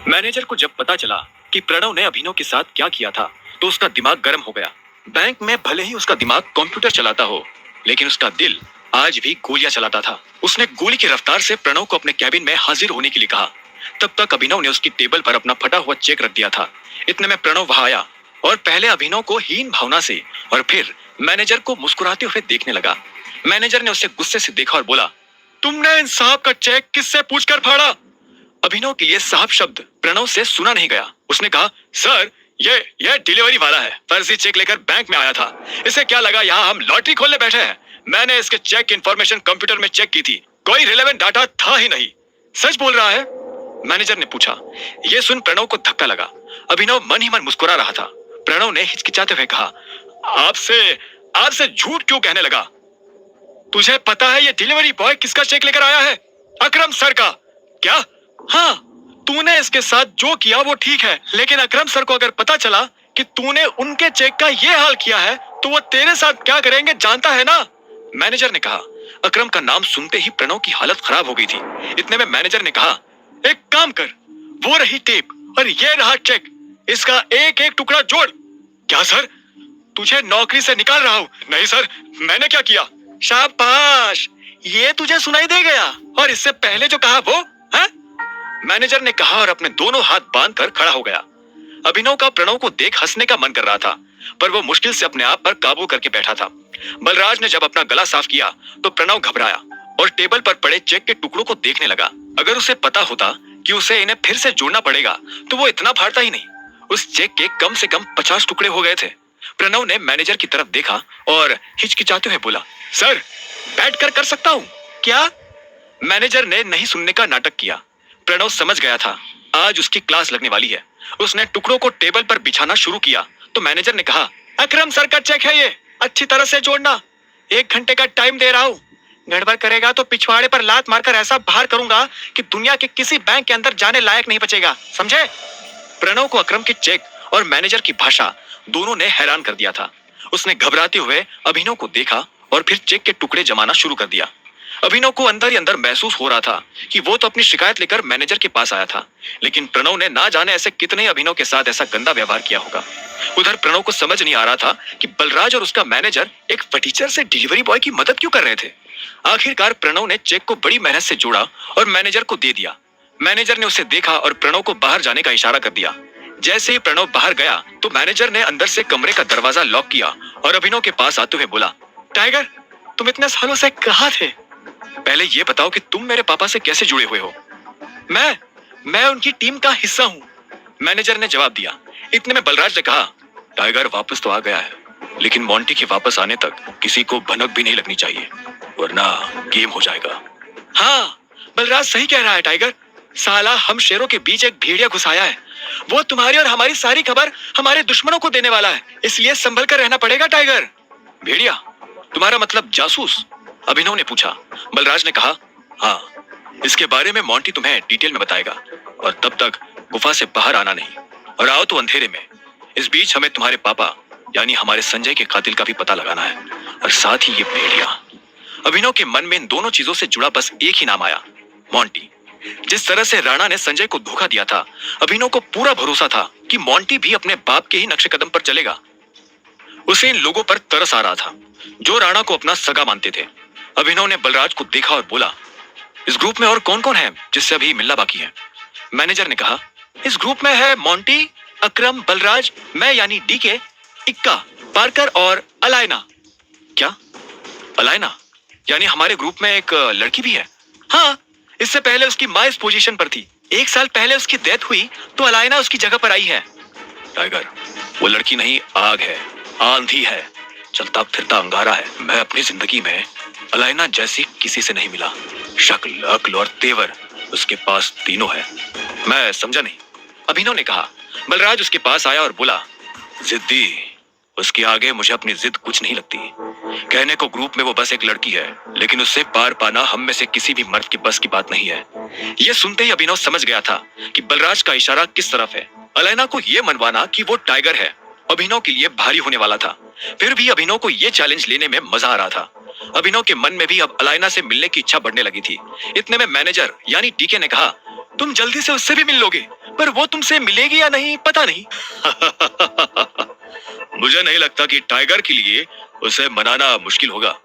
Manager को जब पता चला कि प्रणव ने अभिनव के साथ क्या किया था, तो उसका दिमाग गर्म हो गया। बैंक में भले ही उसका दिमाग कंप्यूटर चलाता हो, लेकिन उसका दिल आज भी गोलियां चलाता था। उसने गोली की रफ्तार से प्रणव को अपने कैबिन में हाजिर होने के लिए कहा। तब तक अभिनव ने उसकी टेबल पर अपना फटा हुआ चेक रख दिया था। इतने में प्रणव वहां आया और पहले अभिनव को हीन भावना से और फिर मैनेजर को मुस्कुराते हुए देखने लगा। मैनेजर ने उसे गुस्से से देखा और बोला, तुमने इन साहब का चेक किससे पूछकर फाड़ा? अभिनव के लिए साहब शब्द प्रणव से सुना नहीं गया। उसने कहा, सर ये डिलीवरी वाला है, फर्जी चेक लेकर बैंक में आया था। इसे क्या लगा यहाँ हम लॉटरी खोलने बैठे हैं? मैंने इसके चेक की इंफॉर्मेशन कंप्यूटर में चेक की थी, कोई रिलेवेंट डाटा था ही नहीं। सच बोल रहा है? मैनेजर ने पूछा। यह सुन प्रणव को धक्का लगा। अभिनव मन ही मन मुस्कुरा रहा था। प्रणव ने हिचकिचाते हुए कहा, आपसे झूठ क्यों कहने लगा? तुझे पता है ये डिलीवरी बॉय किसका चेक लेकर आया है? अकरम सर का। क्या? हाँ, तूने इसके साथ जो किया वो ठीक है, लेकिन अकरम सर को अगर पता चला कि तूने उनके चेक का ये हाल किया है, तो वो तेरे साथ क्या करेंगे जानता है ना? मैनेजर ने कहा। अकरम का नाम सुनते ही प्रणव की हालत खराब हो गई थी। इतने में मैनेजर ने कहा, एक काम कर, वो रही टेप और ये रहा चेक, इसका एक एक टुकड़ा जोड़। क्या सर? तुझे नौकरी से निकाल रहा हूं। नहीं सर, मैंने क्या किया? शाबाश, ये तुझे सुनाई दे गया। और इससे पहले जो कहा वो है? मैनेजर ने कहा और अपने दोनों हाथ बांधकर खड़ा हो गया। अभिनव का प्रणव को देख हंसने का मन कर रहा था, पर वो मुश्किल से अपने आप पर काबू करके बैठा था। बलराज ने जब अपना गला साफ किया तो प्रणव घबराया और टेबल पर पड़े चेक के टुकड़ों को देखने लगा। अगर उसे पता होता कि उसे इन्हें फिर से जोड़ना पड़ेगा, तो वो इतना फाड़ता ही नहीं। उस चेक के कम से कम 50 टुकड़े हो गए थे। प्रणव ने मैनेजर की तरफ देखा और हिचकिचाते हुए बोला, सर बैठकर कर सकता हूं क्या? मैनेजर ने नहीं सुनने का नाटक किया। प्रणव समझ गया था आज उसकी क्लास लगने वाली है। उसने टुकड़ों को टेबल पर बिछाना शुरू किया तो मैनेजर ने कहा, अकरम सर का चेक है ये, अच्छी तरह से जोड़ना। 1 घंटे का टाइम दे रहा हूं, गड़बड़ करेगा तो पिछवाड़े पर लात मारकर ऐसा बाहर करूंगा कि दुनिया के किसी बैंक के अंदर जाने लायक नहीं बचेगा, समझे? प्रणव को अकरम के चेक और मैनेजर की भाषा दोनों ने हैरान कर दिया था। उसने घबराते हुए अभिनव को देखा और फिर चेक के टुकड़े जमाना शुरू कर दिया। अभिनव को अंदर ही अंदर महसूस हो रहा था कि वो तो अपनी शिकायत लेकर मैनेजर के पास आया था, लेकिन प्रणव ने ना जाने ऐसे कितने अभिनव के साथ ऐसा गंदा व्यवहार किया होगा। उधर प्रणव को समझ नहीं आ रहा था कि बलराज और उसका मैनेजर एक फटीचर से डिलीवरी बॉय की मदद क्यों कर रहे थे। आखिरकार प्रणव ने चेक को बड़ी मेहनत से जोड़ा और मैनेजर को दे दिया। मैनेजर ने उसे देखा और प्रणव को बाहर जाने का इशारा कर दिया। जैसे ही प्रणव बाहर गया तो मैनेजर ने अंदर से कमरे का दरवाजा लॉक किया और अभिनव के पास आते हुए बोला, टाइगर, तुम इतने सालों से कहाँ थे? पहले ये बताओ कि तुम मेरे पापा से कैसे जुड़े हुए हो? मैं उनकी टीम का हिस्सा हूँ, मैनेजर ने जवाब दिया। इतने में बलराज ने कहा, टाइगर वापस तो आ गया है, लेकिन मोंटी के वापस आने तक किसी को भनक भी नहीं लगनी चाहिए, वरना गेम हो जाएगा। हाँ, बलराज सही कह रहा है टाइगर। साला हम शेरों के बीच एक भेड़िया घुसाया है। वो तुम्हारी और हमारी सारी खबर हमारे दुश्मनों को देने वाला है, इसलिए संभल कर रहना पड़ेगा टाइगर। भेड़िया? तुम्हारा मतलब जासूस? अभिनव ने पूछा। बलराज ने कहा, हाँ, इसके बारे में मोंटी तुम्हें डिटेल में बताएगा, और तब तक गुफा से बाहर आना नहीं, और आओ तो अंधेरे में। इस बीच हमें तुम्हारे पापा यानी हमारे संजय के कातिल का भी पता लगाना है, और साथ ही ये भेड़िया। अभिनव के मन में इन दोनों चीजों से जुड़ा बस एक ही नाम आया, मोंटी। जिस तरह से राणा ने संजय को धोखा दिया था, अभिनव को पूरा भरोसा था कि मोंटी भी अपने बाप के ही नक्शे कदम पर चलेगा। उसे इन लोगों पर तरस आ रहा था जो राणा को अपना सगा मानते थे। अभिनव ने बलराज को देखा और बोला, इस ग्रुप में और कौन कौन है जिससे अभी मिलना बाकी है? मैनेजर ने कहा, इस ग्रुप में है मोंटी, अकरम, बलराज, मैं यानी डीके, इक्का, पार्कर और अलायना। क्या? अलायना? यानी हमारे ग्रुप में एक लड़की भी है? हाँ, इससे पहले उसकी माँ इस पोजीशन पर थी। 1 साल पहले उसकी डेथ हुई तो अलायना उसकी जगह पर आई है। टाइगर, वो लड़की नहीं, आग है, आंधी है, चलता फिरता अंगारा है। मैं अपनी जिंदगी में अलायना जैसी किसी से नहीं मिला। शक्ल, अक्ल और तेवर उसके पास तीनों है। मैं समझा नहीं, अभिनव ने कहा। बलराज उसके पास आया और बोला, जिद्दी, उसके आगे मुझे अपनी जिद कुछ नहीं लगती। कहने को ग्रुप में वो बस एक लड़की है, लेकिन उससे पार पाना हम में से किसी भी मर्द की बस की बात नहीं है। यह सुनते ही अभिनव समझ गया था कि बलराज का इशारा किस तरफ है। अलायना को यह मनवाना कि वो टाइगर है अभिनव के लिए भारी होने वाला था। फिर भी अभिनव को यह चैलेंज लेने में मजा आ रहा था। अभिनव के मन में भी अब अलायना से मिलने की इच्छा बढ़ने लगी थी। इतने में मैनेजर यानी डीके ने कहा, तुम जल्दी से उससे भी मिल लोगे, पर वो तुमसे मिलेगी या नहीं पता नहीं। मुझे नहीं लगता कि टाइगर के लिए उसे मनाना मुश्किल होगा।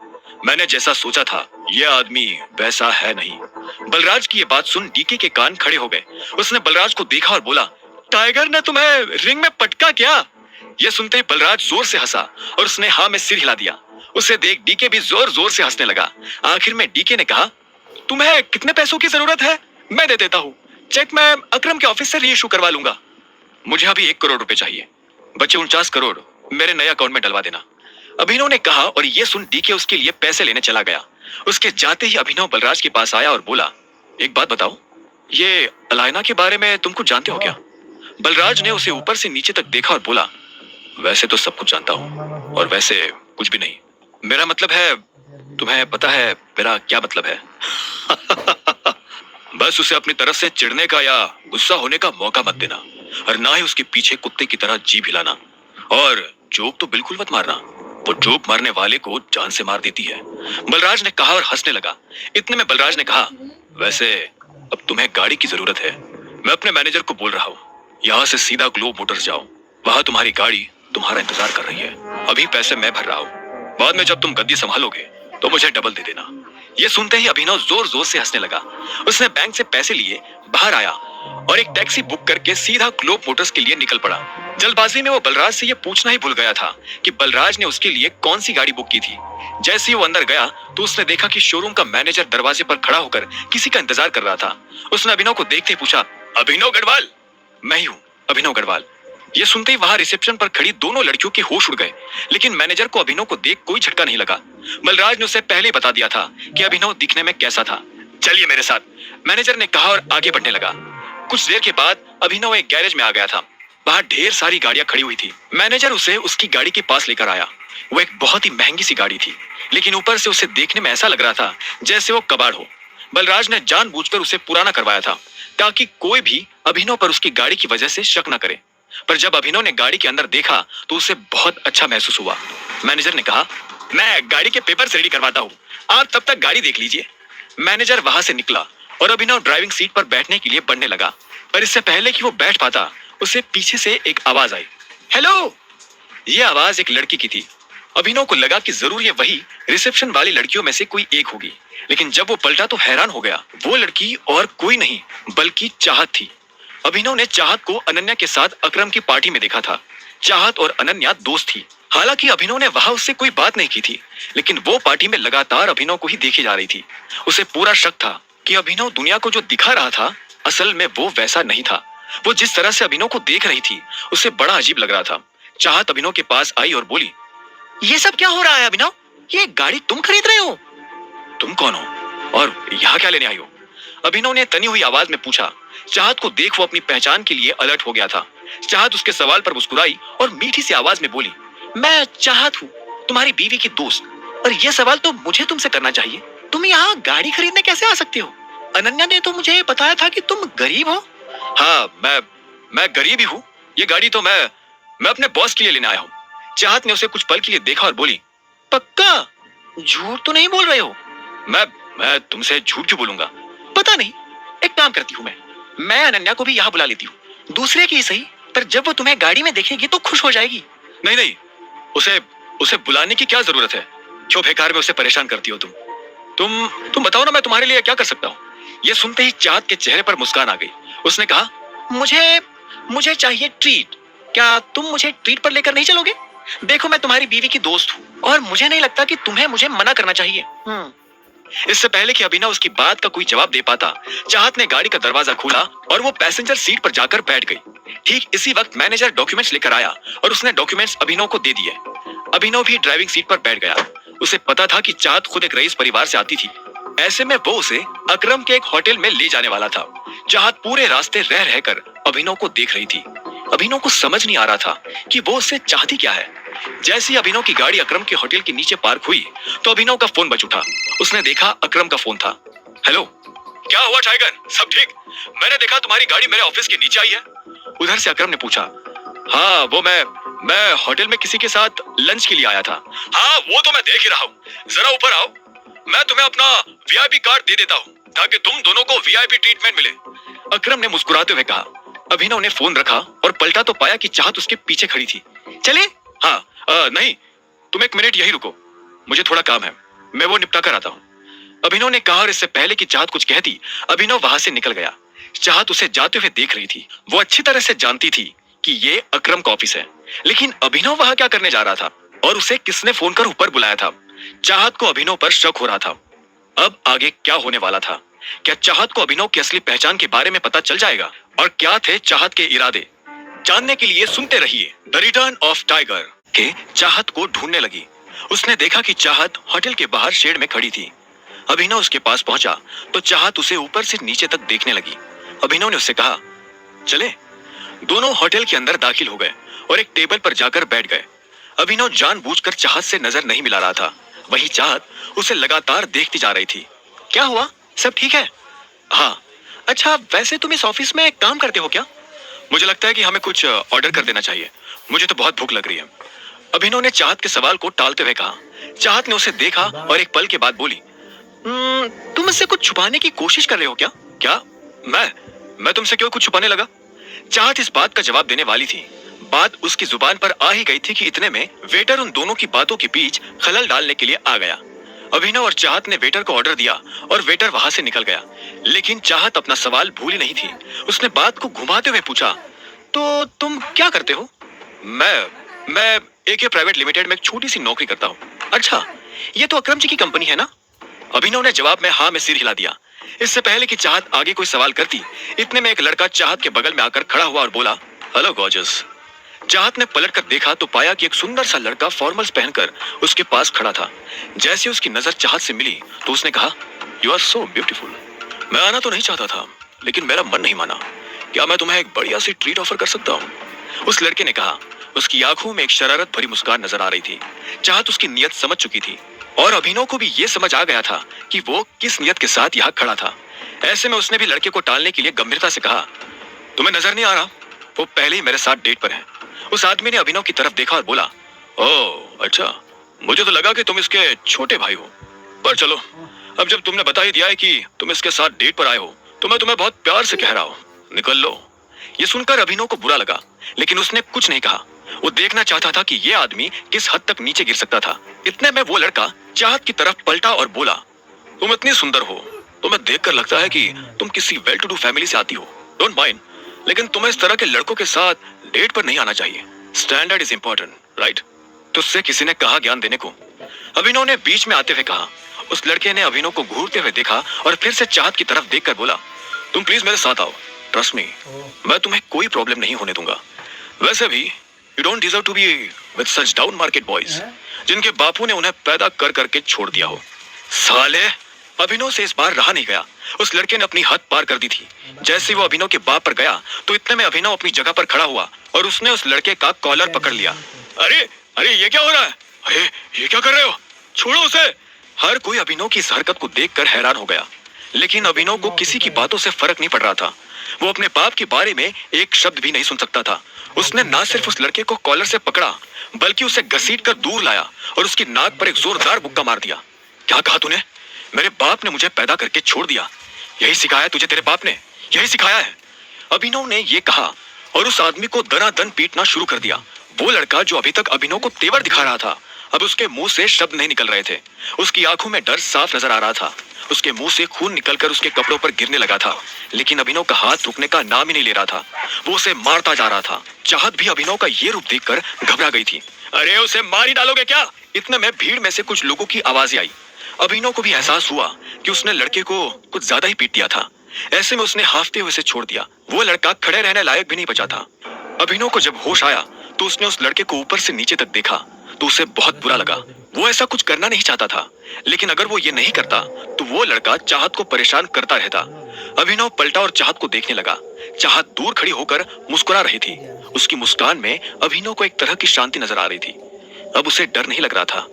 मैंने जैसा सोचा था यह आदमी वैसा है नहीं। बलराज की ये बात सुन डीके के कान खड़े हो गए। उसने बलराज को देखा और बोला, टाइगर ने तुम्हें रिंग में पटका क्या? यह सुनते ही बलराज जोर से हंसा और उसने हाँ में सिर हिला दिया। उसे देख डीके भी जोर जोर से हंसने लगा। आखिर में डीके ने कहा, तुम्हें कितने पैसों की जरूरत है? मैं दे देता हूँ। चेक मैं अकरम के ऑफिस से रीइश्यू करवा लूंगा। मुझे अभी 1 करोड़ रुपए चाहिए। बचे 49 करोड़ मेरे नए अकाउंट में डलवा देना, अभिनव ने कहा। और ये सुन डीके उसके लिए पैसे लेने चला गया। उसके जाते ही अभिनव बलराज के पास आया और बोला, एक बात बताओ, ये अलायना के बारे में तुम कुछ जानते हो क्या? बलराज ने उसे ऊपर से नीचे तक देखा और बोला, वैसे तो सब कुछ जानता हूँ और वैसे कुछ भी नहीं। मेरा मतलब है, तुम्हें पता है मेरा क्या मतलब है? बस उसे अपनी तरफ से चिढ़ने का या गुस्सा होने का मौका मत देना, और ना ही उसके पीछे कुत्ते की तरह जीभ हिलाना। और जोक तो बिल्कुल मत मारना, वो जोक मारने वाले को जान से मार देती है। बलराज ने कहा और हंसने लगा। इतने में बलराज ने कहा, वैसे अब तुम्हें गाड़ी की जरूरत है। मैं अपने मैनेजर को बोल रहा हूँ, यहाँ से सीधा ग्लोब मोटर्स जाओ, वहां तुम्हारी गाड़ी तुम्हारा इंतजार कर रही है। अभी पैसे मैं भर रहा हूँ, बाद में जब तुम गद्दी संभालोगे तो मुझे डबल दे देना। ये सुनते ही अभिनव जोर जोर से हंसने लगा। उसने बैंक से पैसे लिए बाहर आया और एक टैक्सी बुक करके सीधा ग्लोब मोटर्स के लिए निकल पड़ा। जल्दबाजी में वो बलराज से ये पूछना ही भूल गया था कि बलराज ने उसके लिए कौन सी गाड़ी बुक की थी। जैसे ही वो अंदर गया तो उसने देखा कि शोरूम का मैनेजर दरवाजे पर खड़ा होकर किसी का इंतजार कर रहा था। उसने अभिनव को देखते ही पूछा, अभिनव गढ़वाल? मैं ही हूँ, अभिनव गढ़वाल। ये सुनते ही वहां रिसेप्शन पर खड़ी दोनों लड़कियों के होश उड़ गए, लेकिन मैनेजर को अभिनव को देख कोई झटका नहीं लगा। बलराज ने उसे पहले ही बता दिया था कि अभिनव दिखने में कैसा था। चलिए मेरे साथ, मैनेजर ने कहा और आगे बढ़ने लगा। कुछ देर के बाद अभिनव एक गैरेज में आ गया था। वहां ढेर सारी गाड़ियां खड़ी हुई थी। मैनेजर उसे उसकी गाड़ी के पास लेकर आया। वो एक बहुत ही महंगी सी गाड़ी थी, लेकिन ऊपर से उसे देखने में ऐसा लग रहा था जैसे वो कबाड़ हो। बलराज ने जानबूझकर उसे पुराना करवाया था ताकि कोई भी अभिनव पर उसकी गाड़ी की वजह से शक न करे। पर जब अभिनव ने गाड़ी के अंदर देखा तो उसे बहुत अच्छा महसूस हुआ। मैनेजर ने कहा, मैं गाड़ी के पेपर रेडी करवाता हूँ, आप तब तक गाड़ी देख लीजिए। मैनेजर वहां से निकला और अभिनव ड्राइविंग सीट पर बैठने के लिए बढ़ने लगा, पर इससे पहले कि वो बैठ पाता उसे पीछे से एक आवाज आई, हेलो। ये आवाज एक लड़की की थी। अभिनव को लगा कि जरूर ये वही रिसेप्शन वाली लड़कियों में से कोई एक होगी, लेकिन जब वो पलटा तो हैरान हो गया। वो लड़की और कोई नहीं बल्कि चाहत थी। अभिनव ने चाहत को अनन्या के साथ अकरम की पार्टी में देखा था। चाहत और अनन्या दोस्त थी। हालांकि अभिनव ने वहां उससे कोई बात नहीं की थी, लेकिन वो पार्टी में लगातार अभिनव को ही देखी जा रही थी। उसे पूरा शक था कि अभिनव दुनिया को जो दिखा रहा था असल में वो वैसा नहीं था। वो जिस तरह से अभिनव को देख रही थी उसे बड़ा अजीब लग रहा था। चाहत अभिनव के पास आई और बोली, ये सब क्या हो रहा है अभिनव? ये गाड़ी तुम खरीद रहे हो? तुम कौन हो और यहाँ क्या लेने आई हो? अभिनव ने तनी हुई आवाज में पूछा। चाहत को देख वो अपनी पहचान के लिए अलर्ट हो गया था। चाहत उसके सवाल पर मुस्कुराई और मीठी सी आवाज में बोली, मैं चाहत हूँ, तुम्हारी बीवी की दोस्त, और ये सवाल तो मुझे तुमसे करना चाहिए। तुम यहाँ गाड़ी खरीदने कैसे आ सकते हो? अनन्या ने तो मुझे बताया था कि तुम गरीब हो। हाँ, मैं गरीब ही हूँ। ये गाड़ी तो मैं अपने बॉस के लिए लेने आया हूँ। चाहत ने उसे कुछ पल के लिए देखा और बोली, पक्का? झूठ तो नहीं बोल रहे हो? मैं तुमसे झूठ क्यों बोलूंगा? पता नहीं, एक काम करती हूँ, मैं अनन्या को भी यहाँ बुला लेती हूँ। दूसरे की सही, पर जब वो तुम्हें गाड़ी में देखेगी तो खुश हो जाएगी। नहीं, उसे बुलाने की क्या जरूरत है? क्यों बेकार में उसे परेशान करती हो तुम बताओ ना, मैं तुम्हारे लिए क्या कर सकता हूँ? ये सुनते ही चाहत के चेहरे पर मुस्कान आ गई। उसने कहा, मुझे चाहिए ट्रीट। क्या तुम मुझे ट्रीट पर लेकर नहीं चलोगे? देखो, मैं तुम्हारी बीवी की दोस्त हूँ और मुझे नहीं लगता कि तुम्हें मुझे मना करना चाहिए। इससे पहले कि अभिनव उसकी बात का कोई जवाब दे पाता, चाहत ने गाड़ी का दरवाजा खोला और वो पैसेंजर सीट पर जाकर बैठ गई। ठीक इसी वक्त मैनेजर डॉक्यूमेंट्स लेकर आया और उसने डॉक्यूमेंट्स अभिनव को दे दिए। अभिनव भी ड्राइविंग सीट पर बैठ गया। उसे पता था कि चाहत खुद एक रईस परिवार से आती थी। ऐसे में वो उसे अकरम के एक होटल में ले जाने वाला था। चाहत पूरे रास्ते रह रहकर अभिनव को देख रही थी। अभिनव को समझ नहीं आ रहा था कि वो उससे चाहती क्या है। जैसे ही अभिनव की गाड़ी अकरम के होटल के नीचे पार्क हुई तो अभिनव का फोन बज उठा। उसने देखा अकरम का फोन था। हेलो, क्या हुआ टाइगर, सब ठीक? मैंने देखा तुम्हारी गाड़ी मेरे ऑफिस के नीचे आई है। उधर से अकरम ने पूछा। हाँ, वो मैं होटल में किसी के साथ लंच के लिए आया था। हाँ, वो तो मैं देख ही रहा हूँ। जरा ऊपर आओ। मैं तुम्हें अपना वीआईपी कार्ड दे देता हूँ ताकि तुम दोनों को वीआईपी ट्रीटमेंट मिले। अकरम ने मुस्कुराते हुए कहा। अभिनव ने फोन रखा और पलटा तो पाया कि चाहत उसके पीछे खड़ी थी। चले? हाँ। नहीं, तुम एक मिनट यही रुको, मुझे थोड़ा काम है, मैं वो निपटा कर आता हूँ, अभिनव ने कहा। और इससे पहले कि चाहत कुछ कहती, अभिनव वहां से निकल गया। चाहत उसे जाते हुए देख रही थी। वो अच्छी तरह से जानती थी कि ये अकरम का ऑफिस है, लेकिन अभिनव वहां क्या करने जा रहा था और उसे किसने फोन कर ऊपर बुलाया था। चाहत को अभिनव पर शक हो रहा था। अब आगे क्या होने वाला था? क्या चाहत को अभिनव की असली पहचान के बारे में पता चल जाएगा? और क्या थे चाहत के इरादे? जानने के लिए सुनते रहिए द रिटर्न ऑफ टाइगर। के चाहत को ढूंढने लगी। उसने देखा कि चाहत होटल के बाहर शेड में खड़ी थी। अभिनव उसके पास पहुंचा तो चाहत उसे ऊपर से नीचे तक देखने लगी। अभिनव ने उससे कहा, चले। दोनों होटल के अंदर दाखिल हो गए और एक टेबल पर जाकर बैठ गए। अभिनव जानबूझकर चाहत से नजर नहीं मिला रहा था। वही चाहत उसे लगातार देखती जा रही थी। क्या हुआ, सब ठीक है? हाँ। अच्छा, वैसे तुम इस ऑफिस में काम करते हो क्या? मुझे लगता है कि हमें कुछ ऑर्डर कर देना चाहिए, मुझे तो बहुत भूख लग रही है, अभिनव ने चाहत के सवाल को टालते हुए कहा। चाहत ने उसे देखा और एक पल के बाद बोली, तुम मुझसे कुछ छुपाने की कोशिश कर रहे हो क्या? क्या? मैं तुमसे क्यों कुछ छुपाने लगा? चाहत इस बात का जवाब देने वाली थी। बात उसकी जुबान पर आ ही गई थी कि इतने में वेटर उन दोनों की बातों के बीच खलल डालने के लिए आ गया। अभिनव और चाहत ने वेटर को ऑर्डर दिया और वेटर वहां से निकल गया। लेकिन चाहत अपना सवाल भूली नहीं थी। उसने बात को घुमाते हुए पूछा, तो तुम क्या करते हो? मैं एके प्राइवेट लिमिटेड में एक छोटी सी नौकरी करता हूँ। अच्छा, ये तो अकरम जी की कंपनी है ना? अभिनव ने जवाब में हाँ में सिर हिला दिया। इससे पहले कि चाहत आगे कोई सवाल करती, इतने में एक लड़का चाहत के बगल में आकर खड़ा हुआ और बोला, हेलो गॉर्जस। चाहत ने पलटकर देखा तो पाया कि एक सुंदर सा लड़का फॉर्मल्स पहनकर उसके पास खड़ा था। जैसे उसकी नजर चाहत से मिली तो उसने कहा, यू आर सो ब्यूटीफुल। मैं आना तो नहीं चाहता था, लेकिन मेरा मन नहीं माना। क्या मैं तुम्हें एक बढ़िया सी ट्रीट ऑफर कर सकता हूँ? उस लड़के ने कहा। उसकी आंखों में एक शरारत भरी मुस्कान नजर आ रही थी। चाहत उसकी नीयत समझ चुकी थी और अभिनव को भी ये समझ आ गया था कि वो किस नीयत के साथ यहाँ खड़ा था। ऐसे में उसने भी लड़के को टालने के लिए गंभीरता से कहा, तुम्हें नजर नहीं आ रहा? वो पहले ही मेरे साथ डेट पर है। उस आदमी ने अभिनव की तरफ देखा और बोला, ओह अच्छा, मुझे तो लगा कि तुम इसके छोटे भाई हो। पर चलो, अब जब तुमने बता ही दिया है कि तुम इसके साथ डेट पर आए हो तो मैं तुम्हें बहुत प्यार से कह रहा हूँ, निकल लो। ये सुनकर अभिनव को बुरा लगा, लेकिन उसने कुछ नहीं कहा। वो देखना चाहता था कि ये आदमी किस हद तक नीचे गिर सकता था। इतने में वो लड़का चाहत की तरफ पलटा और बोला, तुम इतनी सुंदर हो, तुम्हें देखकर लगता है कि तुम किसी वेल टू डू फैमिली से आती हो। डोंट माइंड, लेकिन तुम्हें इस तरह के लड़कों के साथ डेट पर नहीं आना चाहिए। Standard is important, right? तुझसे किसी ने कहा ज्ञान देने को? अभिनव ने बीच में आते हुए कहा। उस लड़के ने अभिनव को घूरते हुए देखा और फिर से चाहत की तरफ देखकर बोला, तुम प्लीज मेरे साथ आओ, ट्रस्ट मी, मैं तुम्हें कोई प्रॉब्लम नहीं होने दूंगा। वैसे भी you don't deserve to be with such down market boys, जिनके बापू ने उन्हें पैदा कर करके छोड़ दिया हो। साले! अभिनव से इस बार रहा नहीं गया। उस लड़के ने अपनी हद पार कर दी थी। जैसे वो अभिनव के बाप पर गया तो इतने में अभिनव अपनी जगह पर खड़ा हुआ और उसने उस लड़के का कॉलर पकड़ लिया। अरे अरे, ये क्या हो रहा है? अरे ये क्या कर रहे हो? छोड़ो उसे। हर कोई अभिनव की इस हरकत को देखकर हैरान हो गया, लेकिन अभिनव को किसी की बातों से फर्क नहीं पड़ रहा था। वो अपने बाप के बारे में एक शब्द भी नहीं सुन सकता था। उसने ना सिर्फ उस लड़के को कॉलर से पकड़ा, बल्कि उसे घसीटकर दूर लाया और उसकी नाक पर एक जोरदार मुक्का मार दिया। क्या कहा तूने? मेरे बाप ने मुझे पैदा करके छोड़ दिया, यही सिखाया तुझे तेरे बाप ने? यही सिखाया है? अभिनव ने ये कहा और उस आदमी को दनादन पीटना शुरू कर दिया। वो लड़का जो अभी तक अभिनव को तेवर दिखा रहा था, अब उसके मुंह से शब्द नहीं निकल रहे थे। उसकी आंखों में डर साफ नजर आ रहा था। उसके मुंह से खून निकलकर उसके कपड़ों पर गिरने लगा था, लेकिन अभिनव का हाथ रुकने का नाम ही नहीं ले रहा था। वो उसे मारता जा रहा था। चाहत भी अभिनव का ये रूप देखकर घबरा गई थी। अरे उसे मार ही डालोगे क्या? इतने में भीड़ में से कुछ लोगों की आवाजें आई। अभिनव को भी एहसास हुआ कि उसने लड़के को कुछ ज्यादा ही पीट दिया था। ऐसे में उसने हाफते हुए उसे छोड़ दिया। वो लड़का खड़े रहने लायक भी नहीं बचा था। अभिनव को जब होश आया तो उसने उस लड़के को ऊपर से नीचे तक देखा तो उसे बहुत बुरा लगा। वो ऐसा कुछ करना नहीं चाहता था, लेकिन अगर वो ये नहीं करता तो वो लड़का चाहत को परेशान करता रहता। अभिनव पलटा और चाहत को देखने लगा। चाहत दूर खड़ी होकर मुस्कुरा रही थी। उसकी मुस्कान में अभिनव को एक तरह की शांति नजर आ रही थी। अब उसे डर नहीं लग रहा था।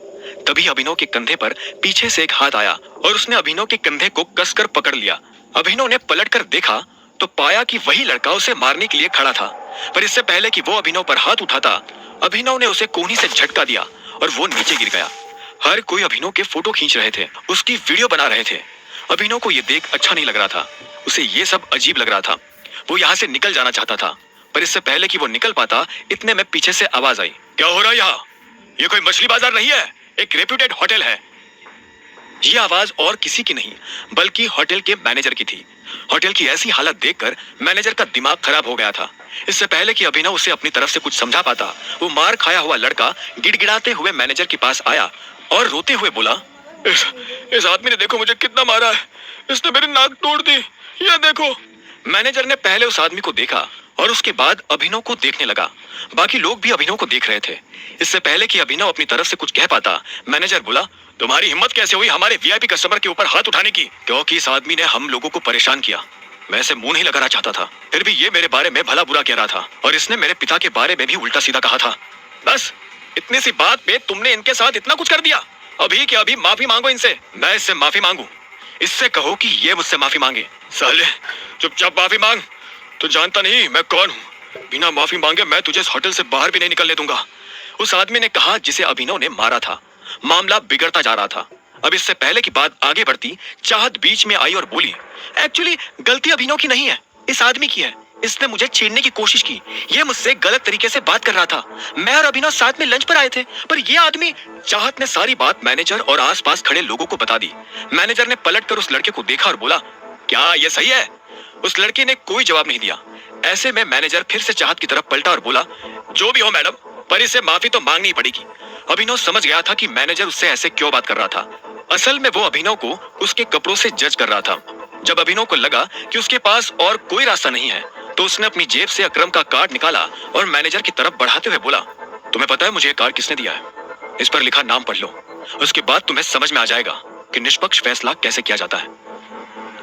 तभी अभिनव के कंधे पर पीछे से एक हाथ आया और उसने अभिनव के कंधे को कसकर पकड़ लिया। अभिनव ने पलटकर देखा तो पाया कि वही लड़का उसे मारने के लिए खड़ा था, पर इससे पहले कि वो अभिनव पर हाथ उठाता, अभिनव ने उसे कोहनी से झटका दिया और वो नीचे गिर गया। हर कोई अभिनव के फोटो खींच रहे थे, उसकी वीडियो बना रहे थे। अभिनव को ये देख अच्छा नहीं लग रहा था, उसे ये सब अजीब लग रहा था। वो यहाँ से निकल जाना चाहता था, पर इससे पहले कि वो निकल पाता, इतने में पीछे से आवाज आई। क्या हो रहा है यहाँ? ये कोई मछली बाजार नहीं है, एक रेप्यूटेड होटल है। ये आवाज और किसी की नहीं, बल्कि होटल के मैनेजर की थी। होटल की ऐसी हालत देखकर मैनेजर का दिमाग खराब हो गया था। इससे पहले कि अभिनव उसे अपनी तरफ से कुछ समझा पाता, वो मार खाया हुआ लड़का गिड़गिड़ाते हुए मैनेजर के पास आया और रोते हुए बोला, इस आदमी ने देखो मुझे कितना मारा है, इसने मेरी नाक तोड़ दी, ये देखो। मैनेजर ने पहले उस आदमी को देखा और उसके बाद अभिनव को देखने लगा। बाकी लोग भी अभिनव को देख रहे थे। इससे पहले कि अभिनव अपनी तरफ से कुछ कह पाता, मैनेजर बोला, तुम्हारी हिम्मत कैसे हुई हमारे वीआईपी कस्टमर के ऊपर हाथ उठाने की? क्योंकि इस आदमी ने हम लोगों को परेशान किया। मैं इसे मुंह नहीं लगाना चाहता था, फिर भी ये मेरे बारे में भला बुरा कह रहा था और इसने मेरे पिता के बारे में भी उल्टा सीधा कहा था। बस इतनी सी बात पे तुमने इनके साथ इतना कुछ कर दिया। अभी के अभी माफी मांगो इनसे। मैं इससे माफी मांगू? इससे कहो कि ये मुझसे माफी मांगे। साले चुपचाप माफी मांग। तू जानता नहीं मैं कौन हूँ। बिना माफी मांगे मैं तुझे इस होटल से बाहर भी नहीं निकलने दूंगा। उस आदमी ने कहा जिसे अभिनव ने मारा था। मामला बिगड़ता जा रहा था। अब इससे पहले की बात आगे बढ़ती, चाहत बीच में आई और बोली, एक्चुअली गलती अभिनव की नहीं है, इस आदमी की है। इसने मुझे छेड़ने की कोशिश की। ये मुझसे गलत तरीके से बात कर रहा था। मैं और अभिनव साथ में लंच पर आए थे, पर ये आदमी। चाहत ने सारी बात मैनेजर और आसपास खड़े लोगों को बता दी। मैनेजर ने पलटकर उस लड़के को देखा और बोला, क्या ये सही है? उस लड़के ने कोई जवाब नहीं दिया। ऐसे में मैनेजर फिर से चाहत की तरफ पलटा और बोला, जो भी हो मैडम, पर इसे माफी तो मांगनी पड़ेगी। अभिनव समझ गया था कि मैनेजर उससे ऐसे क्यों बात कर रहा था। असल में वो अभिनव को उसके कपड़ों से जज कर रहा था। जब अभिनव को लगा कि उसके पास और कोई रास्ता नहीं है, तो उसने अपनी जेब से अकरम का कार्ड निकाला और मैनेजर की तरफ बढ़ाते हुए बोला, तुम्हें पता है मुझे ये कार्ड किसने दिया है? इस पर लिखा नाम पढ़ लो, उसके बाद तुम्हें समझ में आ जाएगा कि निष्पक्ष फैसला कैसे किया जाता है।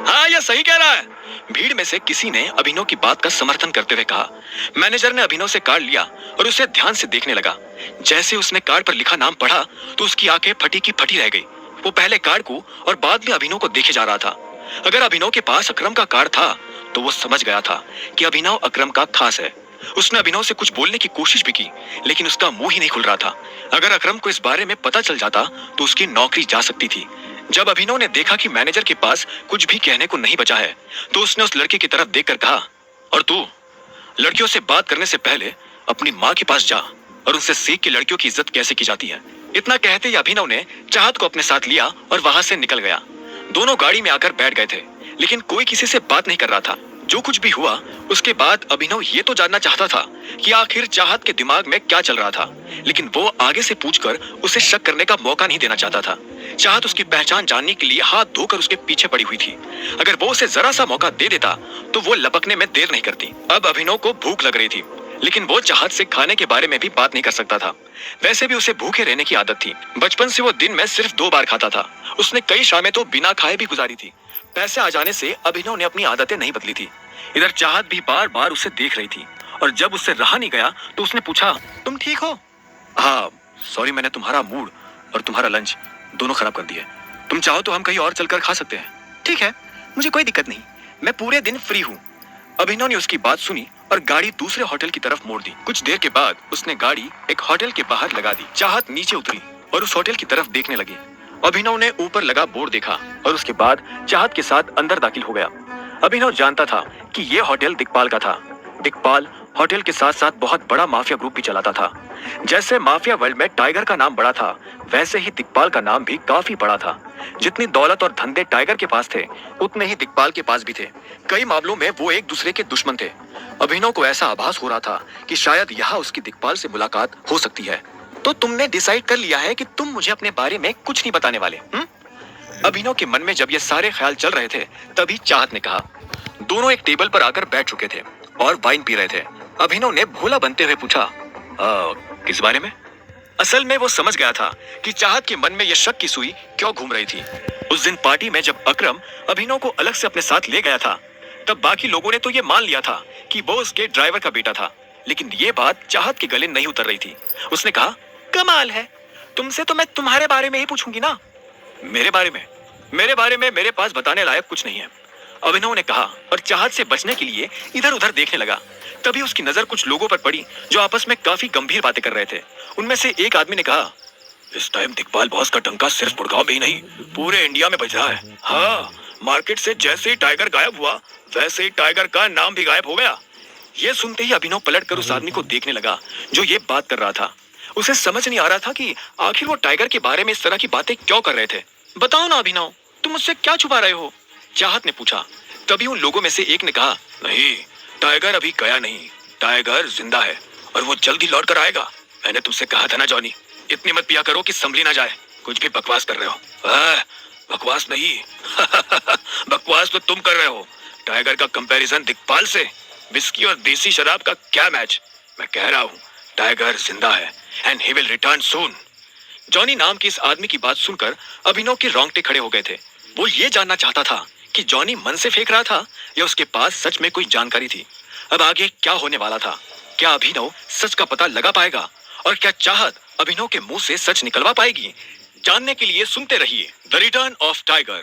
हाँ, यह सही कह रहा है। भीड़ में से किसी ने अभिनव की बात का समर्थन करते हुए कहा। मैनेजर ने अभिनव से कार्ड लिया और उसे ध्यान से देखने लगा। जैसे उसने कार्ड पर लिखा नाम पढ़ा तो उसकी आंखें फटी की फटी रह गई। वो पहले कार्ड को और बाद में अभिनव को देखे जा रहा था। अगर अभिनव के पास अकरम का कार्ड था तो वो समझ गया था कि अभिनव अकरम का खास है। उसने अभिनव से कुछ बोलने की कोशिश भी की, लेकिन उसका मुंह ही नहीं खुल रहा था। अगर अकरम को इस बारे में पता चल जाता तो उसकी नौकरी जा सकती थी। जब अभिनव ने देखा कि मैनेजर के पास कुछ भी कहने को नहीं बचा है, तो उसने उस लड़के की तरफ देखकर कहा, और तू लड़कियों से बात करने से पहले अपनी माँ के पास जा और उनसे सीख कि लड़कियों की इज्जत कैसे की जाती है। इतना कहते ही अभिनव ने चाहत को अपने साथ लिया और वहां से निकल गया। दोनों गाड़ी में आकर बैठ गए थे, लेकिन कोई किसी से बात नहीं कर रहा था। जो कुछ भी हुआ उसके बाद अभिनव ये तो जानना चाहता था कि आखिर चाहत के दिमाग में क्या चल रहा था, लेकिन वो आगे से पूछकर उसे शक करने का मौका नहीं देना चाहता था। चाहत उसकी पहचान जानने के लिए हाथ धोकर उसके पीछे पड़ी हुई थी। अगर वो उसे जरा सा मौका दे देता तो वो लपकने में देर नहीं करती। अब अभिनव को भूख लग रही थी, लेकिन वो चाहत से खाने के बारे में भी बात नहीं कर सकता था। वैसे भी उसे भूखे रहने की आदत थी। बचपन से वो दिन में सिर्फ 2 बार खाता था। उसने कई शामें तो बिना खाए भी गुजारी थी। पैसे आ जाने से अभिनव ने अपनी आदतें नहीं बदली थी। इधर चाहत भी बार बार उसे देख रही थी और जब उससे रहा नहीं गया तो उसने पूछा, तुम ठीक हो? हाँ सॉरी, मैंने तुम्हारा मूड और तुम्हारा लंच दोनों खराब कर दिए। तुम चाहो तो हम कहीं और चलकर खा सकते हैं। ठीक है, मुझे कोई दिक्कत नहीं, मैं पूरे दिन फ्री हूँ। अभिनव ने उसकी बात सुनी और गाड़ी दूसरे होटल की तरफ मोड़ दी। कुछ देर के बाद उसने गाड़ी एक होटल के बाहर लगा दी। चाहत नीचे उतरी और उस होटल की तरफ देखने लगी। अभिनव ने ऊपर लगा बोर्ड देखा और उसके बाद चाहत के साथ अंदर दाखिल हो गया। अभिनव जानता था कि यह होटल दिक्पाल का था। दिक्पाल होटल के साथ साथ बहुत बड़ा माफिया ग्रुप भी चलाता था। जैसे माफिया वर्ल्ड में टाइगर का नाम बड़ा था, वैसे ही दिक्पाल का नाम भी काफी बड़ा था। जितनी दौलत और धंधे टाइगर के पास थे, उतने ही दिक्पाल के पास भी थे। कई मामलों में वो एक दूसरे के दुश्मन थे। अभिनव को ऐसा आभास हो रहा था कि शायद यहाँ उसकी दिक्पाल से मुलाकात हो सकती है। तो तुमने डिसाइड कर लिया है कि तुम मुझे अपने बारे में कुछ नहीं बताने वाले? अभिनव के मन में जब ये सारे ख्याल चल रहे थे, तभी चाहत ने कहा। दोनों एक टेबल पर आकर बैठ चुके थे और वाइन पी रहे थे। अभिनव ने भोला बनते हुए पूछा, किस बारे में? असल में वो समझ गया था कि चाहत के मन में यह शक की सुई क्यों घूम रही थी। उस दिन पार्टी में जब अकरम अभिनव को अलग से अपने साथ ले गया था, तब बाकी लोगों ने तो ये मान लिया था कि वो उसके ड्राइवर का बेटा था, लेकिन ये बात चाहत के गले नहीं उतर रही थी। उसने कहा, कमाल है, तुमसे तो मैं तुम्हारे बारे में ही पूछूंगी ना। मेरे बारे में मेरे पास बताने लायक कुछ नहीं है, अभिनव ने कहा और चाहत से बचने के लिए इधर उधर देखने लगा। तभी उसकी नजर कुछ लोगों पर पड़ी जो आपस में काफी गंभीर बातें कर रहे थे। उनमें से एक आदमी ने कहा, इस टाइम दिग्पाल बॉस का डंका सिर्फ गुड़गांव में ही नहीं, पूरे इंडिया में बज रहा है। हाँ, मार्केट से जैसे ही टाइगर गायब हुआ, वैसे ही टाइगर का नाम भी गायब हो गया। ये सुनते ही अभिनव पलटकर उस आदमी को देखने लगा जो ये बात कर रहा था। उसे समझ नहीं आ रहा था कि आखिर वो टाइगर के बारे में इस तरह की बातें क्यों कर रहे थे। बताओ ना अभिनव, तुम मुझसे क्या छुपा रहे हो? चाहत ने पूछा। तभी उन लोगों में से एक ने कहा, नहीं, टाइगर अभी गया नहीं, टाइगर जिंदा है और वो जल्दी लौट कर आएगा। मैंने तुमसे कहा था ना जॉनी, इतनी मत पिया करो कि संभली ना जाए। कुछ भी बकवास कर रहे हो। बकवास नहीं बकवास तो तुम कर रहे हो। टाइगर का कंपैरिजन दिग्पाल से, विस्की और देसी शराब का क्या मैच। मैं कह रहा हूँ टाइगर जिंदा है and he will return soon. Johnny नाम के इस आदमी की बात सुनकर अभिनव के रोंगटे खड़े हो गए थे। वो ये जानना चाहता था कि जॉनी मन से फेंक रहा था या उसके पास सच में कोई जानकारी थी। अब आगे क्या होने वाला था? क्या अभिनव सच का पता लगा पाएगा और क्या चाहत अभिनव के मुंह से सच निकलवा पाएगी? जानने के लिए सुनते रहिए द रिटर्न ऑफ टाइगर।